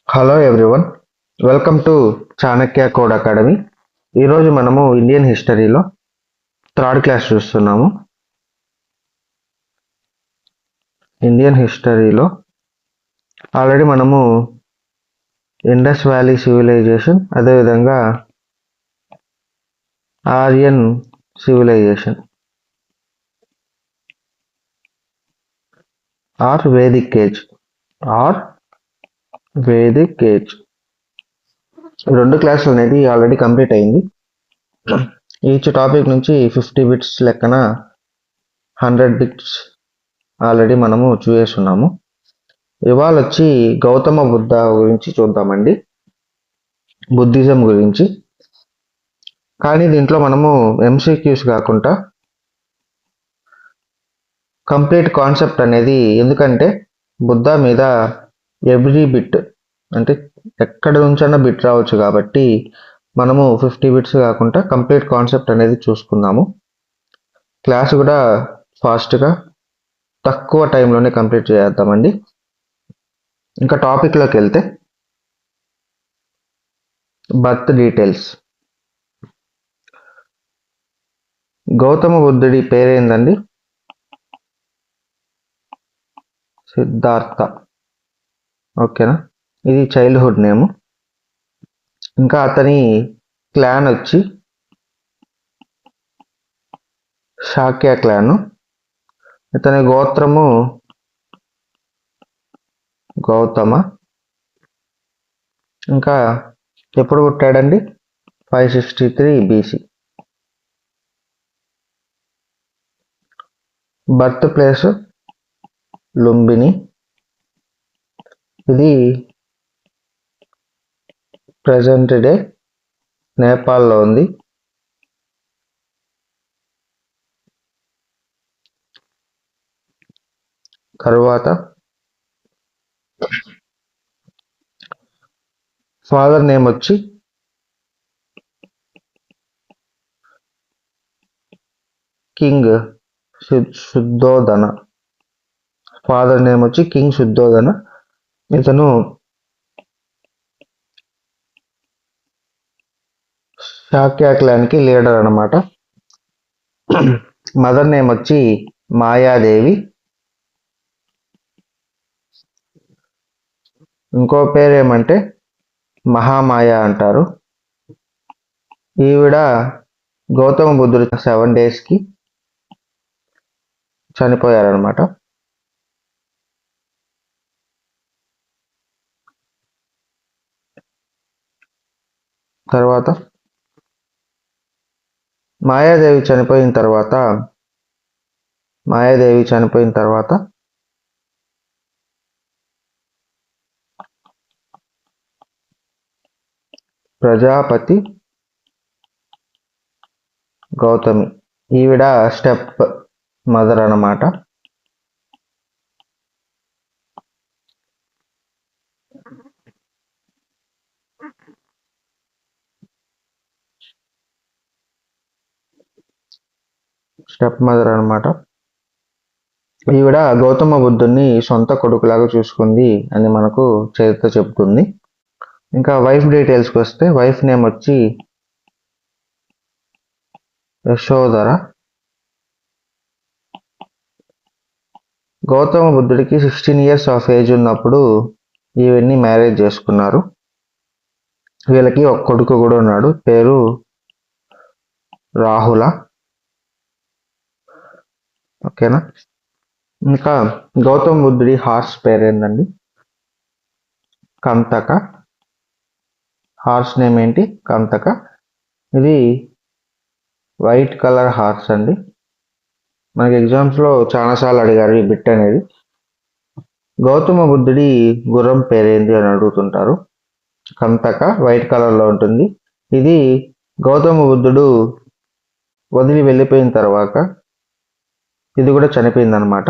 Hello everyone, welcome to Chanakya Code Academy. ఈరోజు మనము Indian హిస్టరీలో థర్డ్ క్లాస్ చూస్తున్నాము. ఇండియన్ హిస్టరీలో ఆల్రెడీ మనము ఇండస్ వ్యాలీ సివిలైజేషన్, అదేవిధంగా Aryan civilization or Vedic age రెండు క్లాసులు అనేది ఆల్రెడీ కంప్లీట్ అయింది. ఈచ్ టాపిక్ నుంచి 50 బిట్స్ లెక్కన 100 బిట్స్ ఆల్రెడీ మనము చూసేస్తున్నాము. ఇవాళ వచ్చి గౌతమ బుద్ధ గురించి చూద్దామండి, బుద్ధిజం గురించి. కానీ దీంట్లో మనము ఎంసీక్యూస్ కాకుండా కంప్లీట్ కాన్సెప్ట్ అనేది, ఎందుకంటే బుద్ధ మీద ఎవ్రీ బిట్ అంటే ఎక్కడ నుంచైనా బిట్ రావచ్చు కాబట్టి మనము 50 బిట్స్ కాకుండా కంప్లీట్ కాన్సెప్ట్ అనేది చూసుకుందాము. క్లాస్ కూడా ఫాస్ట్గా తక్కువ టైంలోనే కంప్లీట్ చేద్దామండి. ఇంకా టాపిక్లోకి వెళ్తే, బర్త్ డీటెయిల్స్. గౌతమ బుద్ధుడి పేరేందండి? సిద్ధార్థ. ఓకేనా, ఇది చైల్డ్హుడ్ నేమ్. ఇంకా అతని క్లాన్ వచ్చి శాక్య క్లాను. ఇతని గోత్రము గౌతమ. ఇంకా ఎప్పుడు పుట్టాడండి? 563 BC. Birth place Lumbini. ఇది ప్రజెంట్ డే నేపాల్లో ఉంది. తరువాత ఫాదర్ నేమ్ వచ్చి కింగ్ శుద్ధోదన. ఫాదర్ నేమ్ వచ్చి కింగ్ శుద్ధోదన. ఇతను శాక్య క్లాన్కి లీడర్ అన్నమాట. మదర్ నేమ్ వచ్చి మాయాదేవి. ఇంకో పేరు ఏమంటే మహామాయ అంటారు. ఈవిడ గౌతమ బుద్ధుడు 7 డేస్కి చనిపోయారనమాట. తర్వాత మాయాదేవి చనిపోయిన తర్వాత ప్రజాపతి గౌతమి, ఈవిడ స్టెప్ మదర్ అన్నమాట. ఈవిడ గౌతమ బుద్ధుడిని సొంత కొడుకులాగా చూసుకుంది అని మనకు చరిత్ర చెబుతుంది. ఇంకా వైఫ్ డీటెయిల్స్కి వస్తే, వైఫ్ నేమ్ వచ్చి యశోధర. గౌతమ బుద్ధుడికి 16 years ఆఫ్ ఏజ్ ఉన్నప్పుడు ఈవిడ్ని మ్యారేజ్ చేసుకున్నారు. వీళ్ళకి ఒక కొడుకు కూడా ఉన్నాడు, పేరు రాహుల. ఓకేనా. ఇంకా గౌతమ బుద్ధుడి హార్స్ పేరేందండి? కంతక. హార్స్ నేమ్ ఏంటి? కంతక. ఇది వైట్ కలర్ హార్స్ అండి. మనకి ఎగ్జామ్స్లో చాలాసార్లు అడిగారు ఈ బిట్ అనేది. గౌతమ బుద్ధుడి గుర్రం పేరేంది అని అడుగుతుంటారు. కంతక, వైట్ కలర్లో ఉంటుంది. ఇది గౌతమ బుద్ధుడు వదిలి వెళ్ళిపోయిన తర్వాత ఇది కూడా చనిపోయిందనమాట.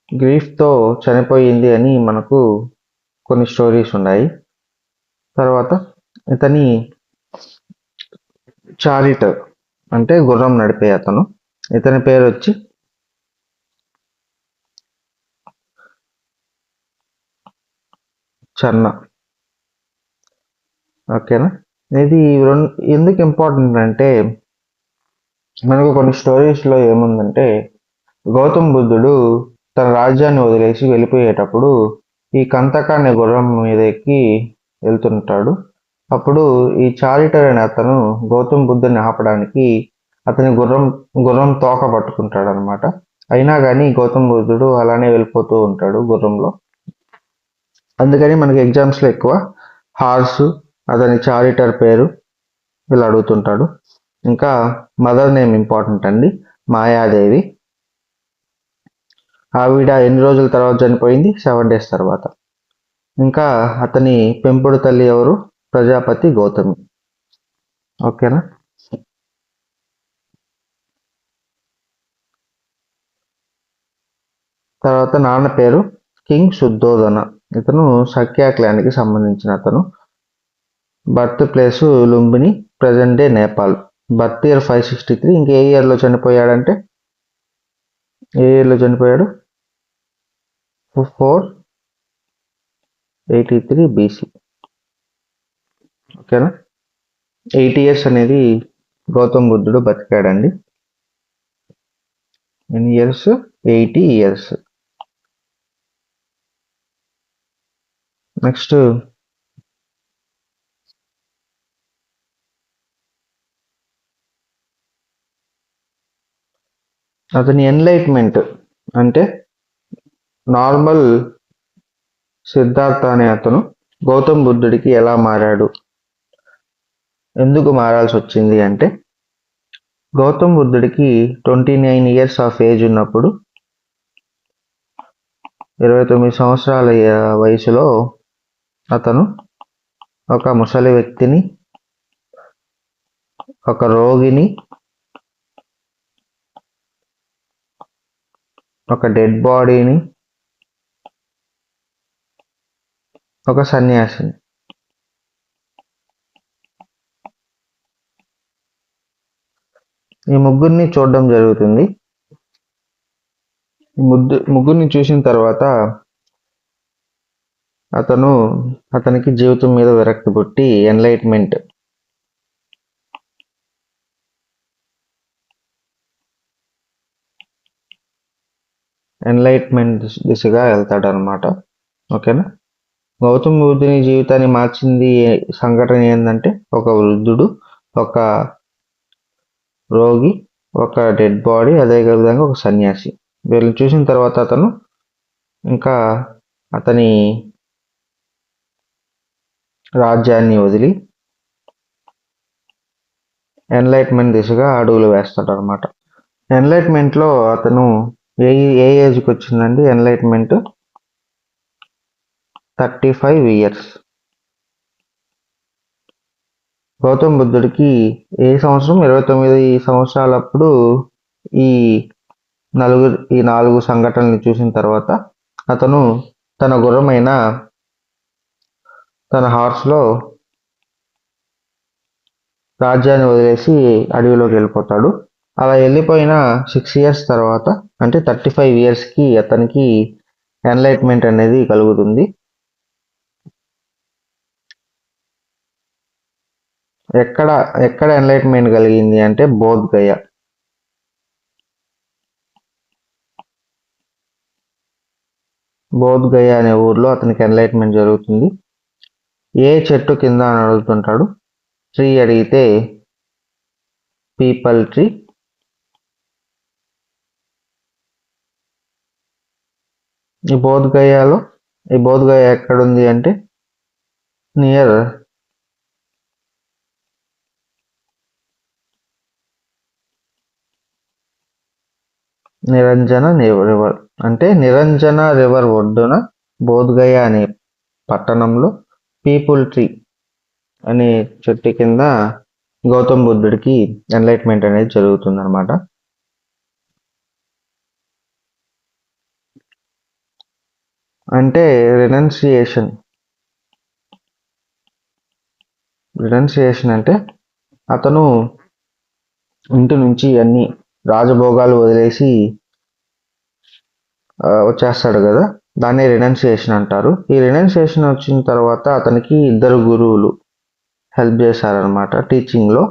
గ్రీఫ్తో చనిపోయింది అని మనకు కొన్ని స్టోరీస్ ఉన్నాయి. తర్వాత ఇతని చారిటర్ అంటే గుర్రం నడిపే అతను, ఇతని పేరు వచ్చి చన్న. ఓకేనా? ఇది ఎందుకు ఇంపార్టెంట్ అంటే మనకు కొన్ని స్టోరీస్లో ఏముందంటే గౌతమ్ బుద్ధుడు తన రాజ్యాన్ని వదిలేసి వెళ్ళిపోయేటప్పుడు ఈ కంతక అనే గుర్రం మీద ఎక్కి వెళ్తుంటాడు. అప్పుడు ఈ చారిటర్ అనే అతను గౌతమ్ బుద్ధుని ఆపడానికి అతని గుర్రం తోక పట్టుకుంటాడు అనమాట. అయినా కానీ గౌతమ్ బుద్ధుడు అలానే వెళ్ళిపోతూ ఉంటాడు గుర్రంలో. అందుకని మనకి ఎగ్జామ్స్లో ఎక్కువ హార్సు, అతని చారిటర్ పేరు ఇలా అడుగుతుంటాడు. ఇంకా మదర్ నేమ్ ఇంపార్టెంట్ అండి, మాయాదేవి. ఆవిడ ఎన్ని రోజుల తర్వాత చనిపోయింది? 7 days తర్వాత. ఇంకా అతని పెంపుడు తల్లి ఎవరు? ప్రజాపతి గౌతమి. ఓకేనా? తర్వాత నాన్న పేరు కింగ్ శుద్ధోదన. ఇతను సఖ్యా క్లాన్కి సంబంధించిన అతను. Birth place Lumbini, present day Nepal. Birth year 563. ఇంక ఏ ఇయర్లో చనిపోయాడంటే ఏ ఇయర్లో చనిపోయాడు? 483 BC. ఓకేనా? 80 years అనేది గౌతమ్ బుద్ధుడు బతికాడండి. ఎన్ని ఇయర్స్? 80 years. నెక్స్ట్ అతని ఎన్లైట్మెంట్ అంటే నార్మల్ సిద్ధార్థ అనే అతను గౌతమ్ బుద్ధుడికి ఎలా మారాడు, ఎందుకు మారాల్సి వచ్చింది అంటే గౌతమ్ బుద్ధుడికి 29 years ఆఫ్ ఏజ్ ఉన్నప్పుడు 29 సంవత్సరాల వయసులో అతను ఒక ముసలి వ్యక్తిని, ఒక రోగిని, ఒక డెడ్ బాడీని, ఒక సన్యాసిని, ఈ ముగ్గురిని చూడడం జరుగుతుంది. ముగ్గురిని చూసిన తర్వాత అతనికి జీవితం మీద విరక్తి పుట్టి ఎన్లైట్మెంట్ దిశగా వెళ్తాడు అనమాట. ఓకేనా? గౌతమ్ బుద్ధుని జీవితాన్ని మార్చింది సంఘటన ఏంటంటే ఒక వృద్ధుడు, ఒక రోగి, ఒక డెడ్ బాడీ, అదే విధంగా ఒక సన్యాసి. వీళ్ళని చూసిన తర్వాత అతను ఇంకా అతని రాజ్యాన్ని వదిలి ఎన్లైట్మెంట్ దిశగా అడుగులు వేస్తాడు అనమాట. ఎన్లైట్మెంట్లో అతను ఏ ఏజ్కి వచ్చిందండి ఎన్లైట్మెంట్? 35 years. గౌతమ్ బుద్ధుడికి ఏ సంవత్సరం? 29 సంవత్సరాలప్పుడు ఈ 4 సంఘటనలు చూసిన తర్వాత అతను తన గుర్రమైన తన హార్స్లో రాజ్యాన్ని వదిలేసి అడవిలోకి వెళ్ళిపోతాడు. అలా వెళ్ళిపోయిన 6 years తర్వాత అంటే 35 yearsకి అతనికి ఎన్లైట్మెంట్ అనేది కలుగుతుంది. ఎక్కడ ఎన్లైట్మెంట్ కలిగింది అంటే బోధ్ గయ అనే ఊర్లో అతనికి ఎన్లైట్మెంట్ జరుగుతుంది. ఏ చెట్టు కింద అని అడుగుతుంటాడు. ట్రీ అడిగితే పీపల్ ట్రీ. ఈ బోధ్ గయ ఎక్కడుంది అంటే నియర్ నిరంజన రివర్. అంటే నిరంజన రివర్ ఒడ్డున బోధ్ గయ అనే పట్టణంలో పీపుల్ ట్రీ అనే చెట్టు కింద గౌతమ్ బుద్ధుడికి ఎన్లైట్మెంట్ అనేది జరుగుతుంది అనమాట. అంటే రినౌన్సియేషన్ అంటే అతను ఇంటి నుంచి అన్ని రాజభోగాలు వదిలేసి వచ్చేస్తాడు కదా, దాన్ని రినౌన్సియేషన్ అంటారు. ఈ రినౌన్సియేషన్ వచ్చిన తర్వాత అతనికి 2 గురువులు హెల్ప్ చేశారనమాట టీచింగ్లో.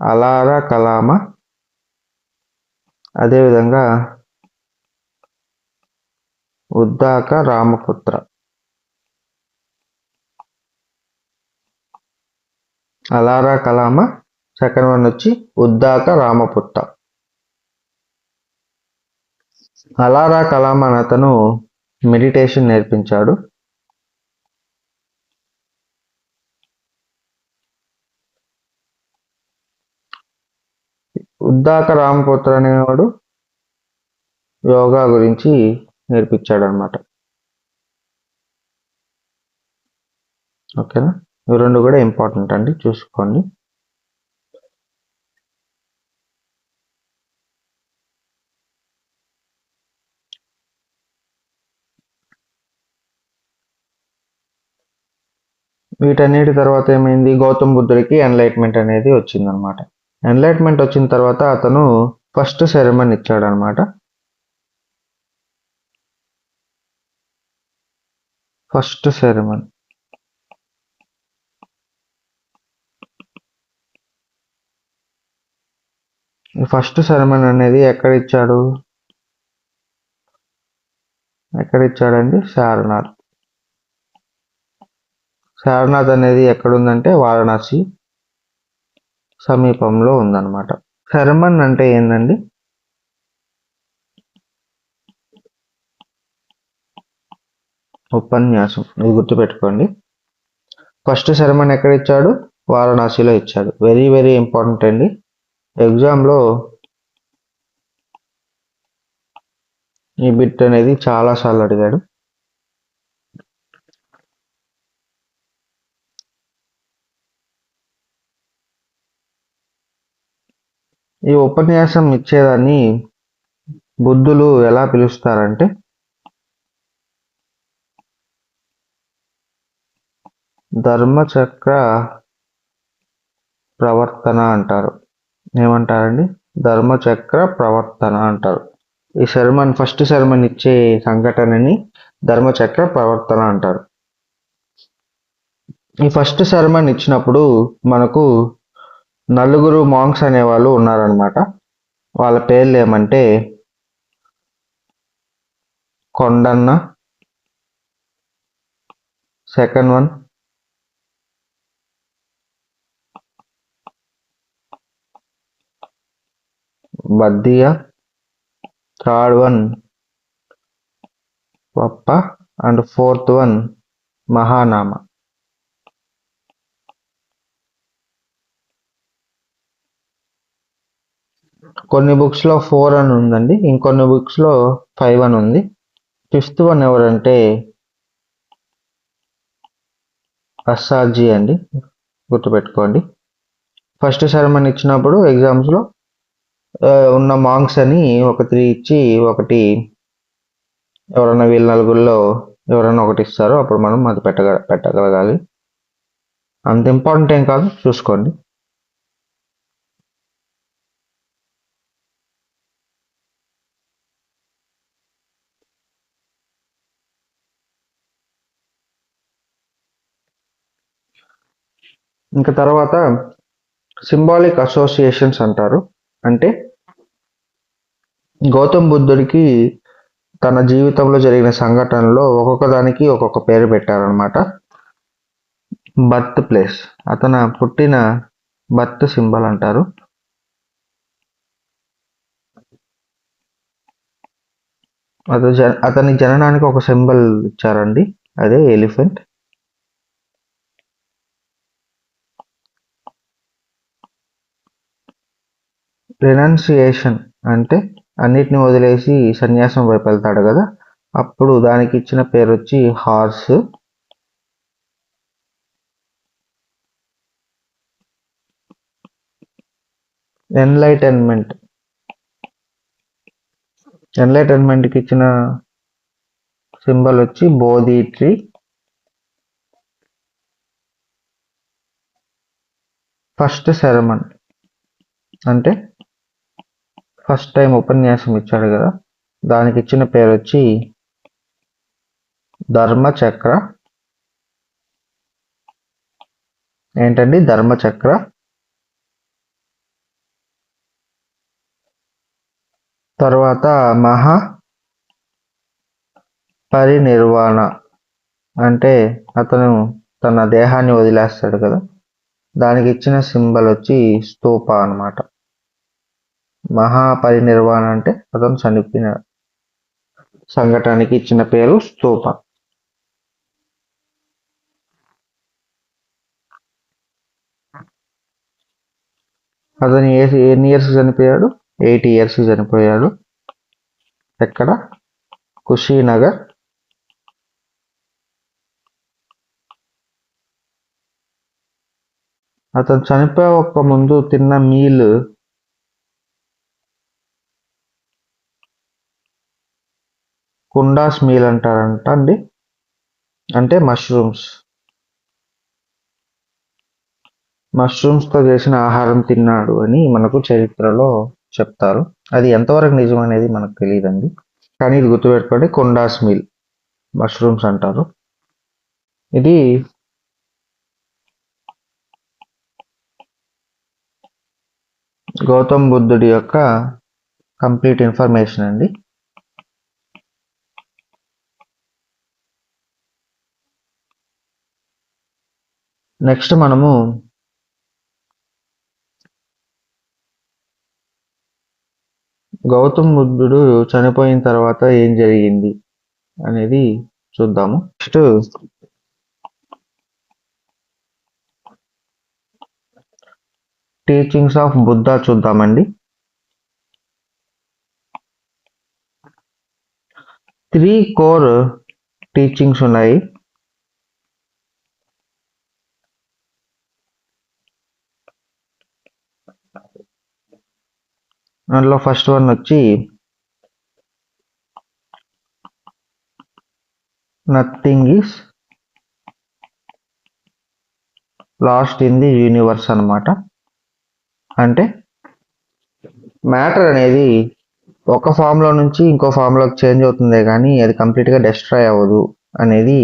అలారా కలామ, అదేవిధంగా ఉద్దాక రామపుత్ర. అలారా కలామ, సెకండ్ వన్ వచ్చి ఉద్దాక రామపుత్ర. అలారా కలామ అని అతను మెడిటేషన్ నేర్పించాడు. ఉద్దాక రామపుత్ర అనేవాడు యోగా గురించి నేర్పించాడు అనమాట. ఓకేనా, ఇవి 2 కూడా ఇంపార్టెంట్ అండి, చూసుకోండి. వీటన్నిటి తర్వాత ఏమైంది, గౌతమ్ బుద్ధుడికి ఎన్లైట్మెంట్ అనేది వచ్చిందనమాట. ఎన్లైట్మెంట్ వచ్చిన తర్వాత అతను ఫస్ట్ సెరమన్ ఇచ్చాడనమాట. ఫస్ట్ సెరమన్ ఫస్ట్ సెరమన్ అనేది ఎక్కడ ఇచ్చాడండి, సారనాథ్. సారనాథ్ అనేది ఎక్కడుందంటే వారణాసి సమీపంలో ఉందన్నమాట. సెరమన్ అంటే ఏందండి, ఉపన్యాసం. ఇది గుర్తుపెట్టుకోండి. ఫస్ట్ సెరమన్ ఎక్కడ ఇచ్చాడు, వారణాసిలో ఇచ్చాడు. వెరీ వెరీ ఇంపార్టెంట్ అండి. ఎగ్జామ్లో ఈ బిట్ అనేది చాలాసార్లు అడిగాడు. ఈ ఉపన్యాసం ఇచ్చేదాన్ని బుద్ధులు ఎలా పిలుస్తారంటే ధర్మచక్ర ప్రవర్తన అంటారు. ఏమంటారండి, ధర్మచక్ర ప్రవర్తన అంటారు. ఈ శర్మన్ ఫస్ట్ శర్మన్ ఇచ్చే సంఘటనని ధర్మచక్ర ప్రవర్తన అంటారు. ఈ ఫస్ట్ శర్మన్ ఇచ్చినప్పుడు మనకు 4 మాంక్స్ అనేవాళ్ళు ఉన్నారనమాట. వాళ్ళ పేర్లు ఏమంటే Kondanna, second one Bhaddiya, third one Pappa and fourth one Mahanama. కొన్ని బుక్స్లో 4 అని ఉందండి, ఇంకొన్ని బుక్స్లో 5 అని ఉంది. ఫిఫ్త్ వన్ ఎవరంటే అస్సాజీ అండి, గుర్తుపెట్టుకోండి. ఫస్ట్ సెరమన్ ఇచ్చినప్పుడు ఎగ్జామ్స్లో ఉన్న మాంక్స్ అని ఒక 3 ఇచ్చి ఒకటి ఎవరన్నా వీళ్ళ 4లో ఎవరన్నా ఒకటి ఇస్తారో అప్పుడు మనం అది పెట్టగలగాలి. అంత ఇంపార్టెంట్ ఏం కాదు, చూసుకోండి. ఇంకా తర్వాత సింబాలిక్ అసోసియేషన్స్ అంటారు. అంటే గౌతమ్ బుద్ధుడికి తన జీవితంలో జరిగిన సంఘటనలో ఒక్కొక్క దానికి ఒక్కొక్క పేరు పెట్టారనమాట. బర్త్ ప్లేస్, అతను పుట్టిన బర్త్ సింబల్ అంటారు. అతని జననానికి ఒక సింబల్ ఇచ్చారండి, అదే ఎలిఫెంట్. రినౌన్సియేషన్ అంటే అన్నిటిని వదిలేసి సన్యాసం వైపు వెళ్తాడు కదా, అప్పుడు దానికి ఇచ్చిన పేరు వచ్చి హార్స్. ఎన్లైటన్మెంట్కి ఇచ్చిన సింబల్ వచ్చి బోధి ట్రీ. ఫస్ట్ సెరమన్ అంటే ఫస్ట్ టైం ఉపన్యాసం ఇచ్చాడు కదా, దానికి ఇచ్చిన పేరు వచ్చి ధర్మచక్ర. ఏంటండి? ధర్మచక్ర. తర్వాత మహా పరినిర్వాణ అంటే అతను తన దేహాన్ని వదిలేస్తాడు కదా, దానికి ఇచ్చిన సింబల్ వచ్చి స్తూప అన్నమాట. మహాపరినిర్వాణ అంటే అతను చనిపోయిన సంఘటనకి ఇచ్చిన పేరు స్తూప. అతను ఎన్ని ఇయర్స్ చనిపోయాడు? 80 ఇయర్స్ చనిపోయాడు. ఎక్కడ? కుషీనగర్. అతను చనిపోయే ముందు తిన్న మీల్ కుండాస్ మీల్ అంటారంట అండి, అంటే మష్రూమ్స్తో చేసిన ఆహారం తిన్నాడు అని మనకు చరిత్రలో చెప్తారు. అది ఎంతవరకు నిజం అనేది మనకు తెలియదండి, కానీ ఇది గుర్తుపెట్టుకోండి, కుండాస్ మీల్ మష్రూమ్స్ అంటారు. ఇది గౌతమ్ బుద్ధుడి యొక్క కంప్లీట్ ఇన్ఫర్మేషన్ అండి. నెక్స్ట్ మనము గౌతమ్ బుద్ధుడు చనిపోయిన తర్వాత ఏం జరిగింది అనేది చూద్దాము. నెక్స్ట్ టీచింగ్స్ ఆఫ్ బుద్ధ చూద్దామండి. 3 కోర్ టీచింగ్స్ ఉన్నాయి. అందులో ఫస్ట్ వన్ వచ్చి nothing is lost in the universe అన్నమాట. అంటే మ్యాటర్ అనేది ఒక ఫామ్లో నుంచి ఇంకో ఫామ్లోకి చేంజ్ అవుతుందే కానీ అది కంప్లీట్గా డెస్ట్రాయ్ అవ్వదు అనేది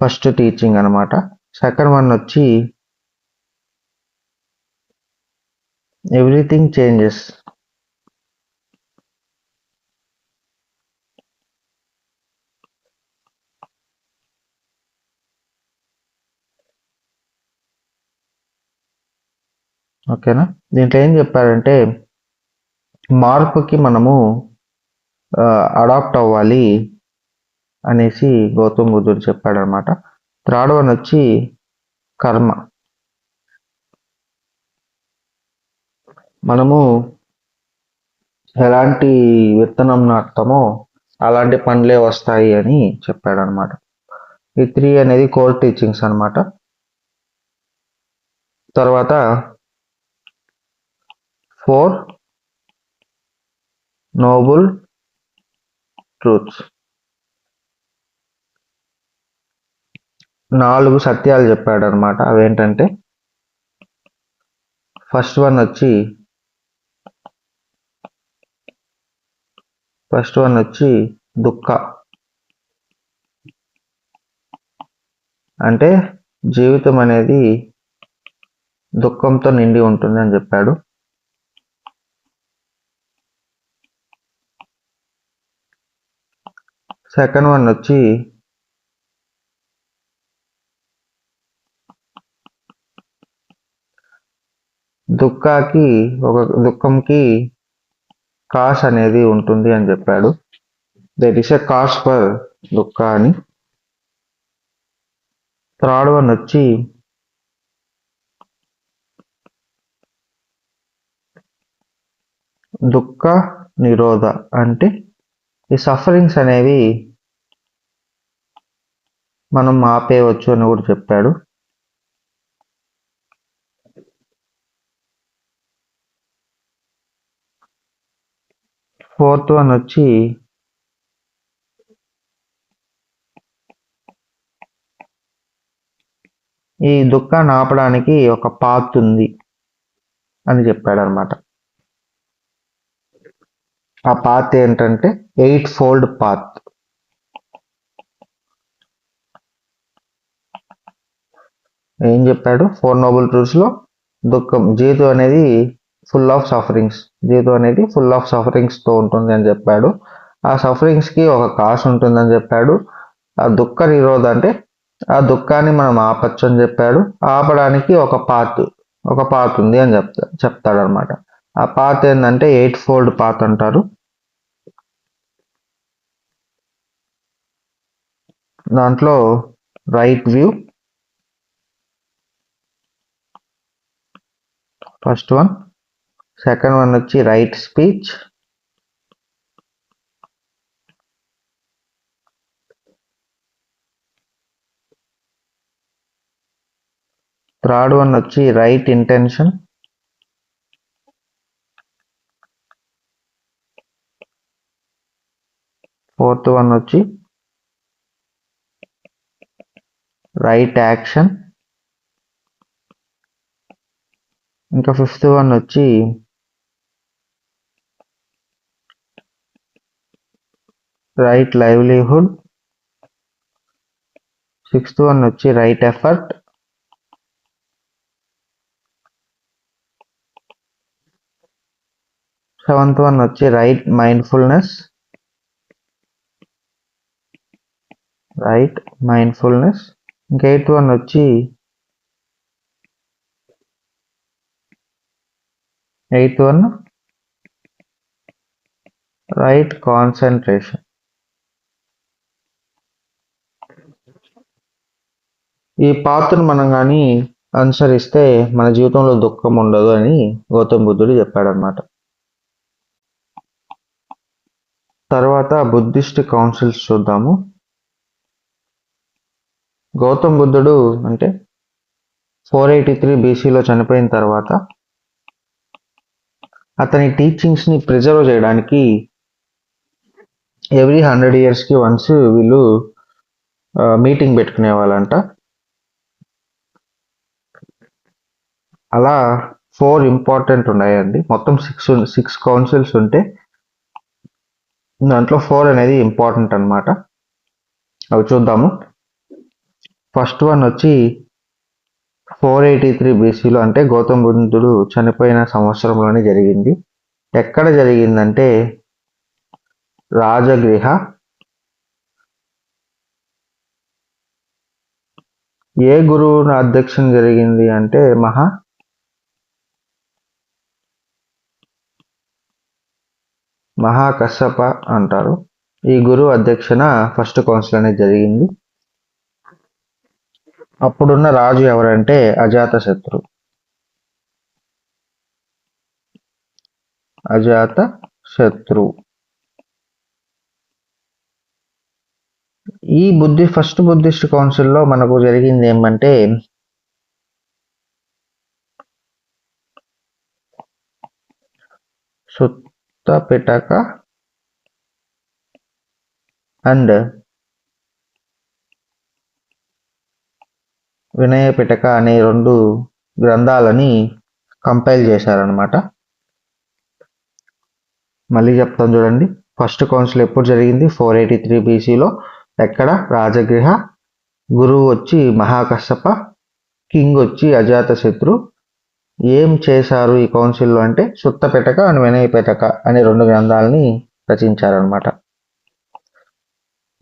ఫస్ట్ టీచింగ్ అనమాట. సెకండ్ వన్ వచ్చి ఎవ్రీథింగ్ చేంజెస్. ఓకేనా? దీంట్లో ఏం చెప్పారంటే మార్పుకి మనము అడాప్ట్ అవ్వాలి అనేసి గౌతమ్ బుద్ధుడు చెప్పాడనమాట. థర్డ్ వన్ వచ్చి కర్మ. మనము ఎలాంటి విత్తనం నాటుతామో అలాంటి పండ్లే వస్తాయి అని చెప్పాడనమాట. ఈ 3 అనేది కోర్ టీచింగ్స్ అనమాట. తర్వాత 4 నోబుల్ ట్రూత్స్, 4 సత్యాలు చెప్పాడనమాట. అవేంటంటే ఫస్ట్ వన్ వచ్చి దుఃఖ, అంటే జీవితం అనేది దుఃఖంతో నిండి ఉంటుంది అని చెప్పాడు. సెకండ్ వన్ వచ్చి దుఃఖంకి కాస్ అనేది ఉంటుంది అని చెప్పాడు. That is a cos for దుఃఖ అని. థర్డ్ వన్ వచ్చి దుఃఖ నిరోధ, అంటే ఈ సఫరింగ్స్ అనేవి మనం ఆపేయవచ్చు అని కూడా చెప్పాడు. ఫోర్త్ వన్ వచ్చి ఈ దుఃఖాన్ని ఆపడానికి ఒక పాత్ ఉంది అని చెప్పాడు అనమాట. ఆ పాత్ ఏంటంటే 8-fold పాత్. ఏం చెప్పాడు 4 నోబుల్ ట్రూత్స్లో? దుఃఖం, జీవితం అనేది ఫుల్ ఆఫ్ సఫరింగ్స్, జీవితం అనేది ఫుల్ ఆఫ్ సఫరింగ్స్తో ఉంటుంది అని చెప్పాడు. ఆ సఫరింగ్స్కి ఒక కాస్ ఉంటుందని చెప్పాడు. ఆ దుఃఖ నిరోధ అంటే ఆ దుఃఖాన్ని మనం ఆపచ్చు అని చెప్పాడు. ఆపడానికి ఒక పాత్ ఉంది అని చెప్తాడు అనమాట. ఆ పాత్ ఏంటంటే 8-fold పాత్ అంటారు. దాంట్లో right view first one, second one వచ్చి రైట్ స్పీచ్, థర్డ్ వన్ వచ్చి రైట్ ఇంటెన్షన్, ఫోర్త్ వన్ వచ్చి రైట్ యాక్షన్, ఇంకా ఫిఫ్త్ వన్ వచ్చి రైట్ లైవ్లీహుడ్, సిక్స్త్ వన్ వచ్చి రైట్ ఎఫర్ట్, సెవెంత్ వన్ వచ్చి రైట్ మైండ్ఫుల్నెస్, ఇంకా ఎయిత్ వన్ వచ్చి రైట్ కాన్సన్ట్రేషన్. ఈ పాత్రను మనం కానీ అనుసరిస్తే మన జీవితంలో దుఃఖం ఉండదు అని గౌతమ బుద్ధుడు చెప్పాడనమాట. తర్వాత బుద్ధిస్ట్ కౌన్సిల్స్ చూద్దాము. గౌతమ బుద్ధుడు అంటే 483 BCలో చనిపోయిన తర్వాత అతని టీచింగ్స్ని ప్రిజర్వ్ చేయడానికి ఎవ్రీ 100 yearsకి వన్స్ వీళ్ళు మీటింగ్ పెట్టుకునే వాళ్ళంట. అలా 4 ఇంపార్టెంట్ ఉన్నాయండి. మొత్తం 6 కౌన్సిల్స్ ఉంటే దాంట్లో 4 అనేది ఇంపార్టెంట్ అనమాట. అవి చూద్దాము. ఫస్ట్ వన్ వచ్చి 483 BCలో అంటే గౌతమ బుద్ధుడు చనిపోయిన సంవత్సరంలోనే జరిగింది. ఎక్కడ జరిగిందంటే రాజగృహ. ఏ గురువు అధ్యక్షన జరిగింది అంటే మహాకశ్యప అంటారు. ఈ గురువు అధ్యక్షన ఫస్ట్ కౌన్సిల్ అనేది జరిగింది. అప్పుడున్న రాజు ఎవరంటే అజాతశత్రు. ఈ ఫస్ట్ బుద్ధిస్ట్ కౌన్సిల్లో మనకు జరిగింది ఏమంటే సుత్త పిటక అండ్ వినయ పిటక అనే 2 గ్రంథాలని కంపైల్ చేశారనమాట. మళ్ళీ చెప్తాను చూడండి. ఫస్ట్ కౌన్సిల్ ఎప్పుడు జరిగింది 483 BCలో. ఎక్కడ? రాజగృహ. గురువు వచ్చి మహాకశ్యప, కింగ్ వచ్చి అజాతశత్రు. ఏం చేశారు ఈ కౌన్సిల్లో అంటే సుత్త పిటక అండ్ వినయ పిటక అనే 2 గ్రంథాలని రచించారనమాట.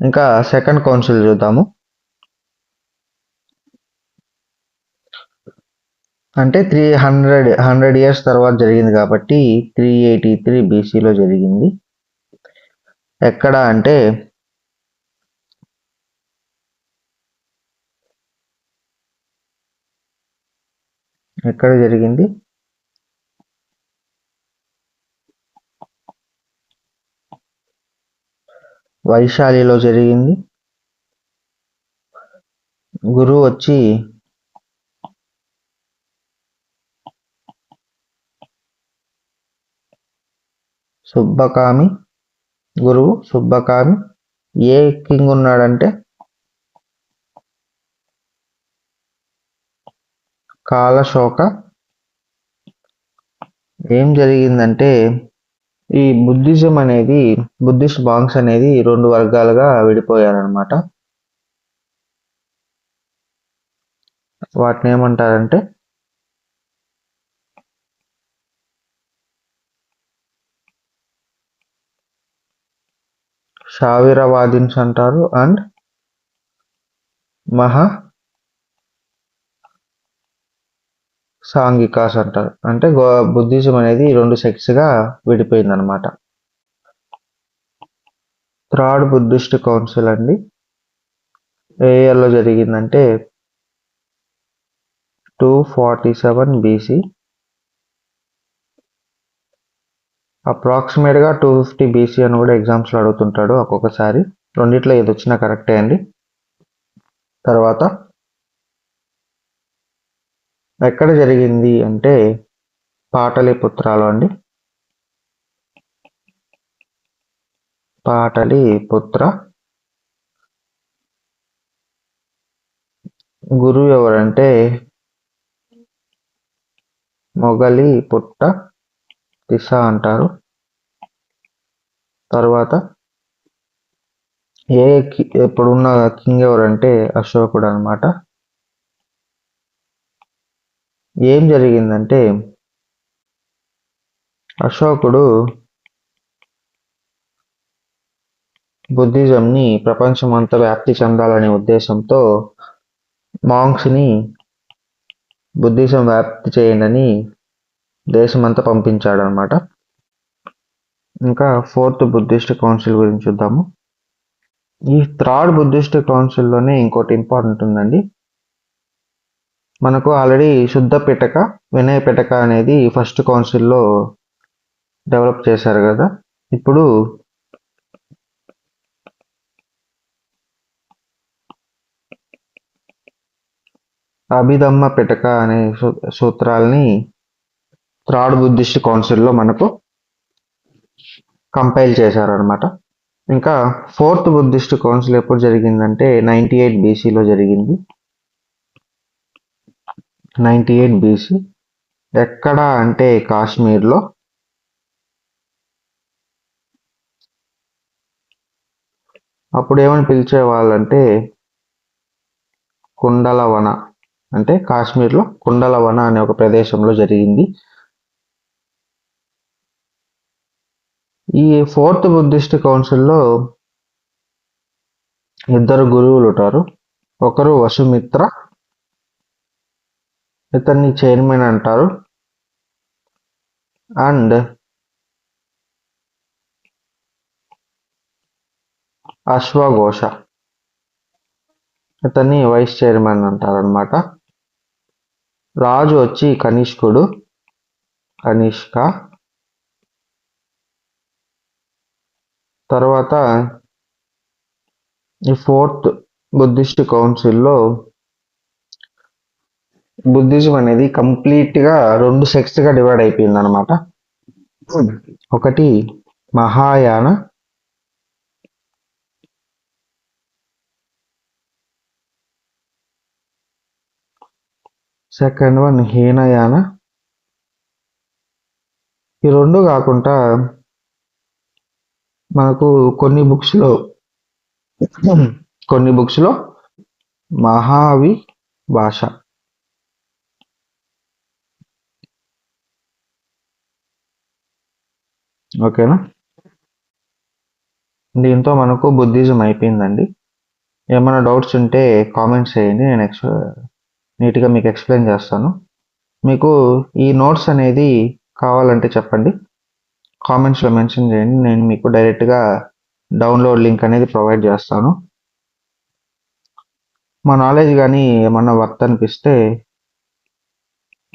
ఇంకా సెకండ్ కౌన్సిల్ చూద్దాము. అంటే 100 years తర్వాత జరిగింది కాబట్టి 383 BCలో జరిగింది. ఎక్కడ అంటే ఎక్కడ జరిగింది? వైశాలిలో జరిగింది. గురువు వచ్చి సుబ్బకామి. గురువు సుబ్బకామి. ఏ కింగ్ ఉన్నాడంటే కాలశోక. ఏం జరిగిందంటే ఈ బుద్ధిస్ట్ మాంక్స్ అనేది 2 వర్గాలుగా విడిపోయారనమాట. వాటిని ఏమంటారంటే శావిరవాదిన్స్ అంటారు అండ్ మహా సాంఘికాస్ అంటారు. అంటే బుద్ధిజం అనేది 2 సెక్ట్స్గా విడిపోయిందనమాట. థర్డ్ బుద్ధిస్ట్ కౌన్సిల్ అండి ఏ ఇయర్లో జరిగిందంటే 247 BC, అప్రాక్సిమేట్గా 250 BC అని కూడా ఎగ్జామ్స్లో అడుగుతుంటాడు ఒక్కొక్కసారి. రెండిట్లో ఏది వచ్చినా కరెక్టే అండి. తర్వాత ఎక్కడ జరిగింది అంటే పాటలీపుత్రలో అండి. పాటలీపుత్ర. గురువు ఎవరంటే మొగలిపుట్ట తిస్స అంటారు. తర్వాత ఇప్పుడున్న కింగ్ ఎవరంటే అశోకుడు అనమాట. ఏం జరిగిందంటే అశోకుడు బుద్ధిజంని ప్రపంచమంతా వ్యాప్తి చెందాలనే ఉద్దేశంతో మాంక్స్ని బుద్ధిజం వ్యాప్తి చేయండి దేశమంతా పంపించాడు అనమాట. ఇంకా ఫోర్త్ బుద్ధిస్ట్ కౌన్సిల్ గురించి చూద్దాము. ఈ థర్డ్ బుద్ధిస్ట్ కౌన్సిల్లోనే ఇంకోటి ఇంపార్టెంట్ ఉందండి. మనకు ఆల్రెడీ శుద్ధ పిటక, వినయ పిటక అనేది ఫస్ట్ కౌన్సిల్లో డెవలప్ చేశారు కదా. ఇప్పుడు అభిధమ్మ పిటక అనే సూత్రాల్ని థర్డ్ బుద్ధిస్ట్ కౌన్సిల్లో మనకు కంపైల్ చేశారనమాట. ఇంకా ఫోర్త్ బుద్ధిస్ట్ కౌన్సిల్ ఎప్పుడు జరిగిందంటే 98 BCలో జరిగింది. 98 BC ఎక్కడ అంటే కాశ్మీర్లో. అప్పుడు ఏమని పిలిచేవాళ్ళంటే కుండలవన, అంటే కాశ్మీర్లో కుండలవన అనే ఒక ప్రదేశంలో జరిగింది. ఈ ఫోర్త్ బుద్ధిస్ట్ కౌన్సిల్లో 2 గురువులు ఉంటారు. ఒకరు వసుమిత్ర, ఇతన్ని చైర్మన్ అంటారు, అండ్ అశ్వఘోష, ఇతన్ని వైస్ చైర్మన్ అంటారు అనమాట. రాజు వచ్చి కనిష్క. తర్వాత ఈ ఫోర్త్ బుద్ధిస్ట్ కౌన్సిల్లో బుద్ధిజం అనేది కంప్లీట్గా 2 సెక్ట్స్గా డివైడ్ అయిపోయింది అనమాట. ఒకటి మహాయాన, సెకండ్ వన్ హీనయాన. ఈ 2 కాకుండా మనకు కొన్ని బుక్స్లో మహావి భాష. ఓకేనా. దీంతో మనకు బుద్ధిజం అయిపోయిందండి. ఏమైనా డౌట్స్ ఉంటే కామెంట్స్ చేయండి, నేను నీట్గా మీకు ఎక్స్ప్లెయిన్ చేస్తాను. మీకు ఈ నోట్స్ అనేది కావాలంటే చెప్పండి, కామెంట్స్లో మెన్షన్ చేయండి. నేను మీకు డైరెక్ట్గా డౌన్లోడ్ లింక్ అనేది ప్రొవైడ్ చేస్తాను. మా నాలెడ్జ్ కానీ ఏమన్నా వర్త్ అనిపిస్తే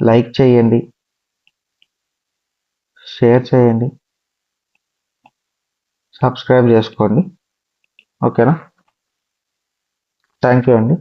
లైక్ చేయండి, షేర్ చేయండి, సబ్స్క్రైబ్ చేసుకోండి. ఓకేనా. థ్యాంక్ యూ అండి.